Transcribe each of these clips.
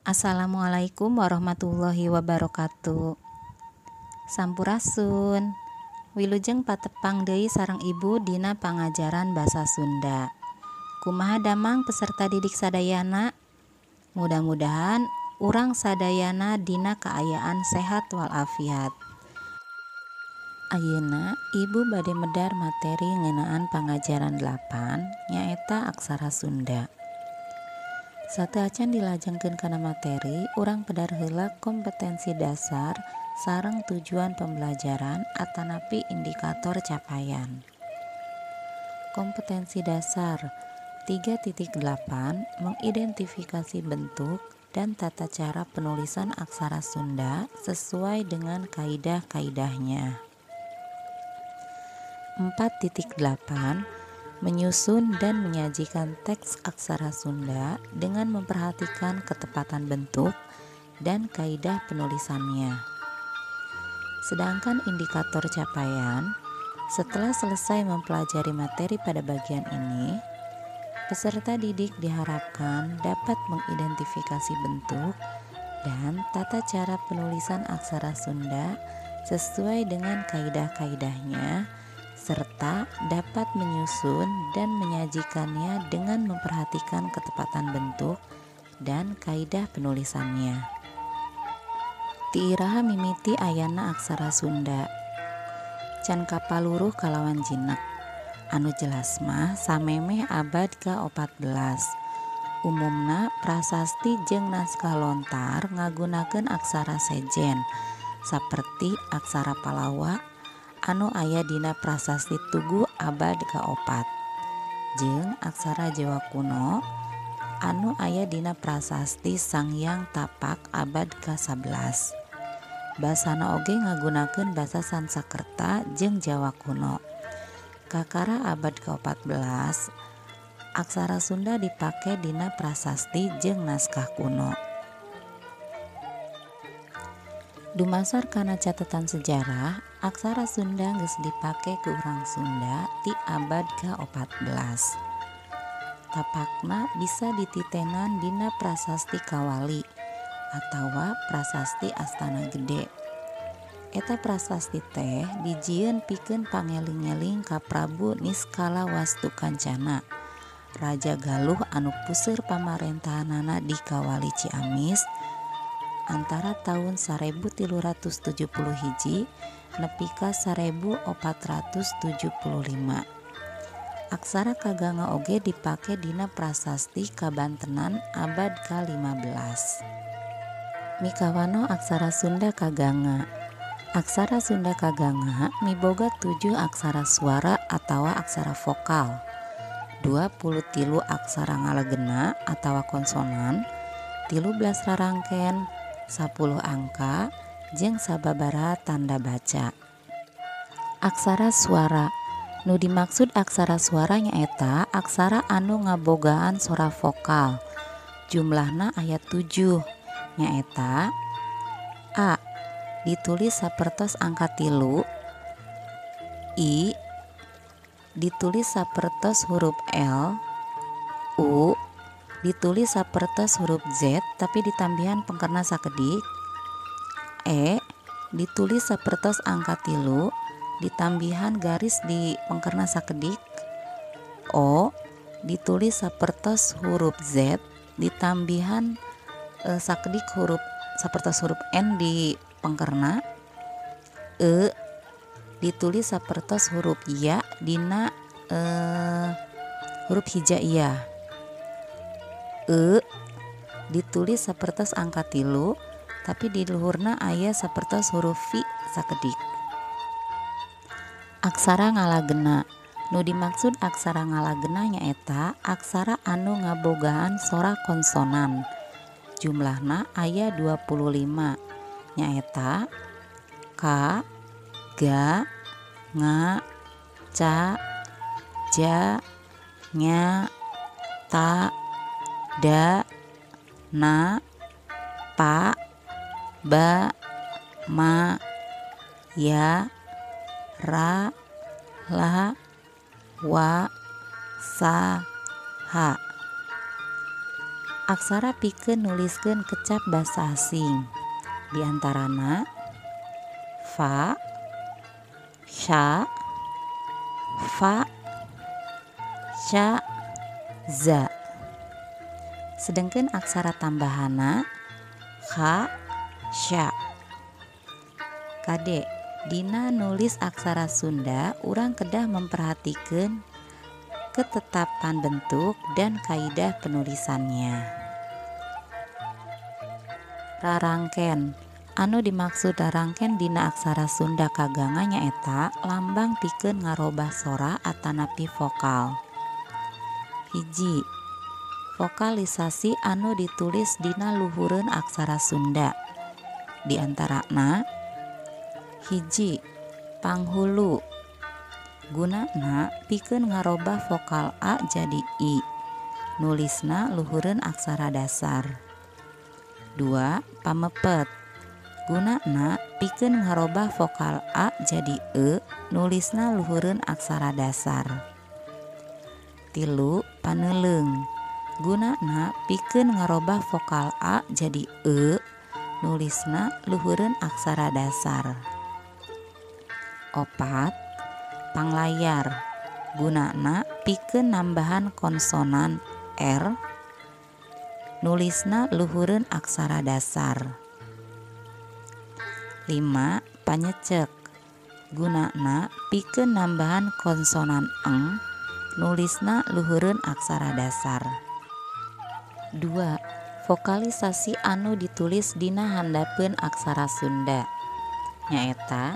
Assalamualaikum warahmatullahi wabarakatuh. Sampurasun. Wilujeng patepang deui sareng ibu dina pangajaran basa Sunda. Kumaha damang peserta didik sadayana? Mudah-mudahan urang sadayana dina kaayaan sehat walafiat. Ayeuna ibu bade medar materi ngeunaan pangajaran 8 nyaeta aksara Sunda. Sateacan dilajengkeun kana materi, urang pedar heula kompetensi dasar sareng tujuan pembelajaran atanapi indikator capaian. Kompetensi dasar 3.8 mengidentifikasi bentuk dan tata cara penulisan aksara Sunda sesuai dengan kaidah-kaidahnya. 4.8 menyusun dan menyajikan teks aksara Sunda dengan memperhatikan ketepatan bentuk dan kaidah penulisannya. Sedangkan indikator capaian, setelah selesai mempelajari materi pada bagian ini, peserta didik diharapkan dapat mengidentifikasi bentuk dan tata cara penulisan aksara Sunda sesuai dengan kaidah-kaidahnya, serta dapat menyusun dan menyajikannya dengan memperhatikan ketepatan bentuk dan kaidah penulisannya. Ti iraha mimiti ayana aksara Sunda. Can kapaluruh kalawan jinak. Anu jelas mah samemeh abad ke-14. Umumna prasasti jeung naskah lontar ngagunakeun aksara sejen saperti aksara Palawa anu aya dina prasasti Tugu abad ka-4 jeung aksara Jawa kuno anu aya dina prasasti Sanghyang Tapak abad ka-11. Basana oge ngagunakeun basa Sansekerta jeung Jawa kuno. Kakara abad ka-14 aksara Sunda dipake dina prasasti jeung naskah kuno. Dumasar kana catatan sejarah, aksara Sunda geus dipake ku urang Sunda ti abad ka-14. Tapakna bisa dititenan dina prasasti Kawali atawa prasasti Astana Gede. Eta prasasti teh dijieun pikeun pangeling-eling ka Prabu Niskala Wastukancana, Raja Galuh anu puseur pamarentahanana di Kawali Ciamis antara tahun 1370 hiji nepi ka 1475. Aksara Kaganga oge dipake dina prasasti Kabantenan abad ka-15. Mikawano aksara Sunda Kaganga. Aksara Sunda Kaganga miboga 7 aksara suara atawa aksara vokal, 23 aksara ngalegena atawa konsonan, 13 rarangken, 10 angka, jeung sababaraha tanda baca. Aksara suara. Nu dimaksud aksara suara nyaeta aksara anu ngabogaan sora vokal. Jumlahna aya 7. Nyaeta A. Ditulis sapertos angka 3, I. Ditulis sapertos huruf L, U. Ditulis sapertos huruf Z tapi ditambihan pengkerna sakedik, E. Ditulis sapertos angka 3 ditambihan garis di pengkerna sakedik, O. Ditulis sapertos huruf Z ditambihan sakedik sapertos huruf N di pengkerna, E. Ditulis sapertos huruf Ya dina huruf hijaiyah, E. Ditulis sapertos angka 3 tapi di luhurna aya sapertos huruf Vi sakedik. Aksara ngalagena. Nu dimaksud aksara ngalagena nyaeta aksara anu ngabogaan sora konsonan. Jumlahna aya 25. Nyaeta Ka, Ga, Nga, Ca, Ja, Nya, Ta, Da, Na, Pa, Ba, Ma, Ya, Ra, La, Wa, Sa, Ha. Aksara pikeun nuliskeun kecap basa asing. Di antarana fa, sha, fa, sha, za. Sedangkan aksara tambahana kha, sya. Kade, dina nulis aksara Sunda urang kedah memperhatikan ketetapan bentuk dan kaidah penulisannya. Rarangken, anu dimaksud rarangken dina aksara Sunda kaganga nyaeta lambang pikeun ngarobah sora atanapi vokal. Hiji, vokalisasi anu ditulis dina luhureun aksara Sunda. Di antarana hiji, panghulu, gunana pikeun ngarobah vokal A jadi I, nulisna luhureun aksara dasar. 2. Pamepet, gunana pikeun ngarobah vokal A jadi E, nulisna luhureun aksara dasar. 3. Paneuleung, gunana pikeun ngarobah vokal A jadi E, nulisna luhureun aksara dasar. 4. Panglayar, gunana pikeun nambahan konsonan R, nulisna luhureun aksara dasar. 5. Panyecek, gunana pikeun nambahan konsonan eng, nulisna luhureun aksara dasar. 2. Vokalisasi anu ditulis dina handapeun aksara Sunda nyaeta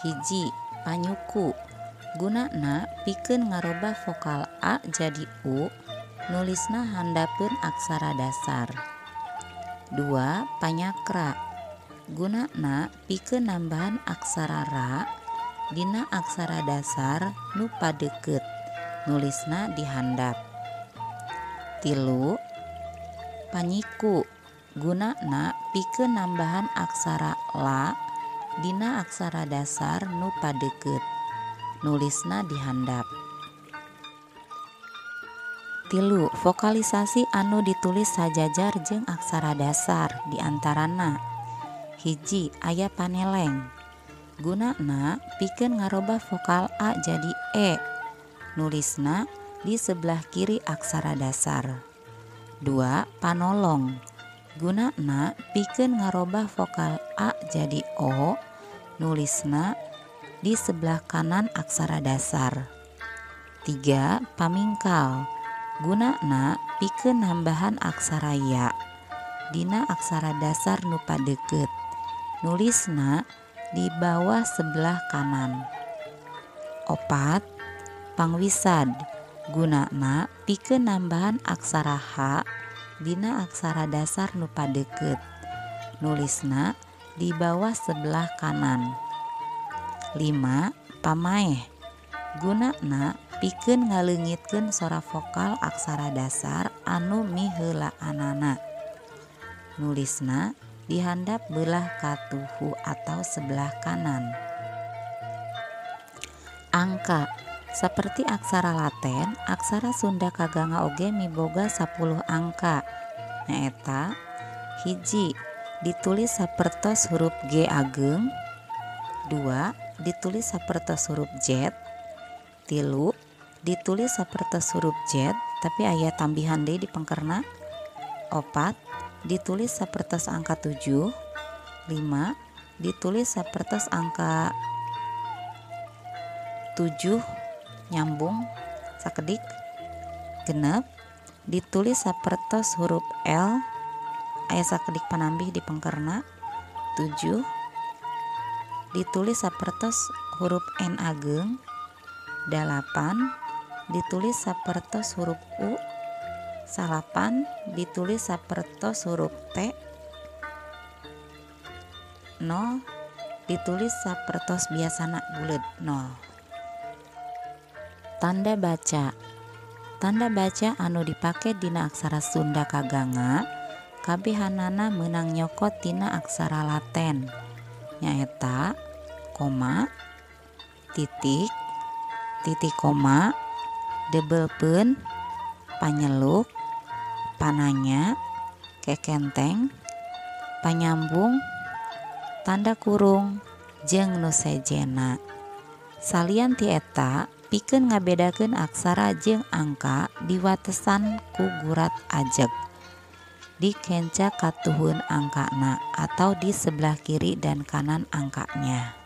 hiji, panyuku, gunana pikeun ngarobah vokal A jadi U, nulisna handapeun aksara dasar. 2. Panyakra, gunana pikeun nambahan aksara Ra dina aksara dasar nu padeukeut, nulisna dihandap. 3. Panyiku, gunana pikeun nambahan aksara La dina aksara dasar nu padeukeut, nulisna dihandap. 3. Vokalisasi anu ditulis sajajar jeung aksara dasar. Di antarana hiji, aya paneleng, gunana pikeun ngarobah vokal A jadi E, nulisna di sebelah kiri aksara dasar. 2. Panolong, gunana pikeun ngarobah vokal A jadi O, nulisna di sebelah kanan aksara dasar. 3. Pamingkal, gunana pikeun nambahan aksara Ya dina aksara dasar nu padeukeut, nulisna di bawah sebelah kanan. 4. Pangwisad, gunana pikeun nambahan aksara H dina aksara dasar nu padeukeut, nulisna di bawah sebelah kanan. 5. Pamaeh, gunana pikeun ngaleungitkeun sora vokal aksara dasar anu miheulaanana, nulisna dihandap belah katuhu atau sebelah kanan. Angka, saperti aksara Laten, aksara Sunda kaganga oge miboga 10 angka nyaeta hiji, ditulis sapertos huruf G ageng. 2. Ditulis sapertos huruf Z. 3. Ditulis sapertos huruf Z tapi aya tambihan deui di pangkerna. 4. Ditulis sapertos angka 7. 5. Ditulis sapertos angka 7 nyambung sakedik. 6. Ditulis sapertos huruf L aya sakedik panambih di pangkerna. 7. Ditulis sapertos huruf N ageng. 8. Ditulis sapertos huruf U. 8. Ditulis sapertos huruf T. 0. Ditulis sapertos biasana buleud 0. Tanda baca. Tanda baca anu dipake dina aksara Sunda kaganga kabehanana meunang nyokot tina aksara Laten nyaeta koma, titik, titik koma, debelpeun, panyeluk, pananya, kekenteng, panyambung, tanda kurung, jeung nu sejena. Salian ti eta pikeun ngabedakeun aksara jeung angka diwatesan ku gurat ajeg di kenca katuhun angkana atau di sebelah kiri dan kanan angkanya.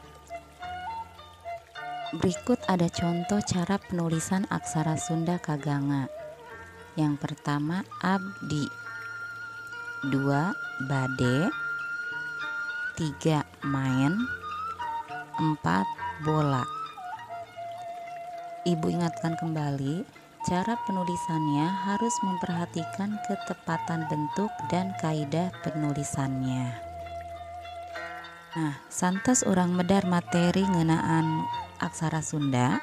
Berikut ada contoh cara penulisan aksara Sunda kaganga. Yang pertama abdi, 2 bade, 3 main, 4 bola. Ibu ingatkan kembali, cara penulisannya harus memperhatikan ketepatan bentuk dan kaidah penulisannya. Nah, santos urang medar materi ngeunaan aksara Sunda,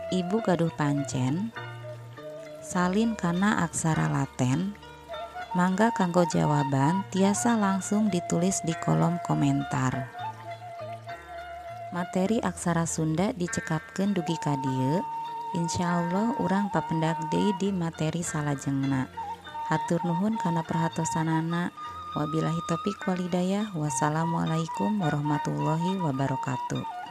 ibu gaduh pancen salin kana aksara Laten. Mangga kanggo jawaban tiasa langsung ditulis di kolom komentar. Materi aksara Sunda dicekapkeun dugi ka dieu. Insyaallah urang papendak deui di materi salajengna. Hatur nuhun kana perhatosanana. Wabillahi taufiq wal hidayah. Wassalamualaikum warahmatullahi wabarakatuh.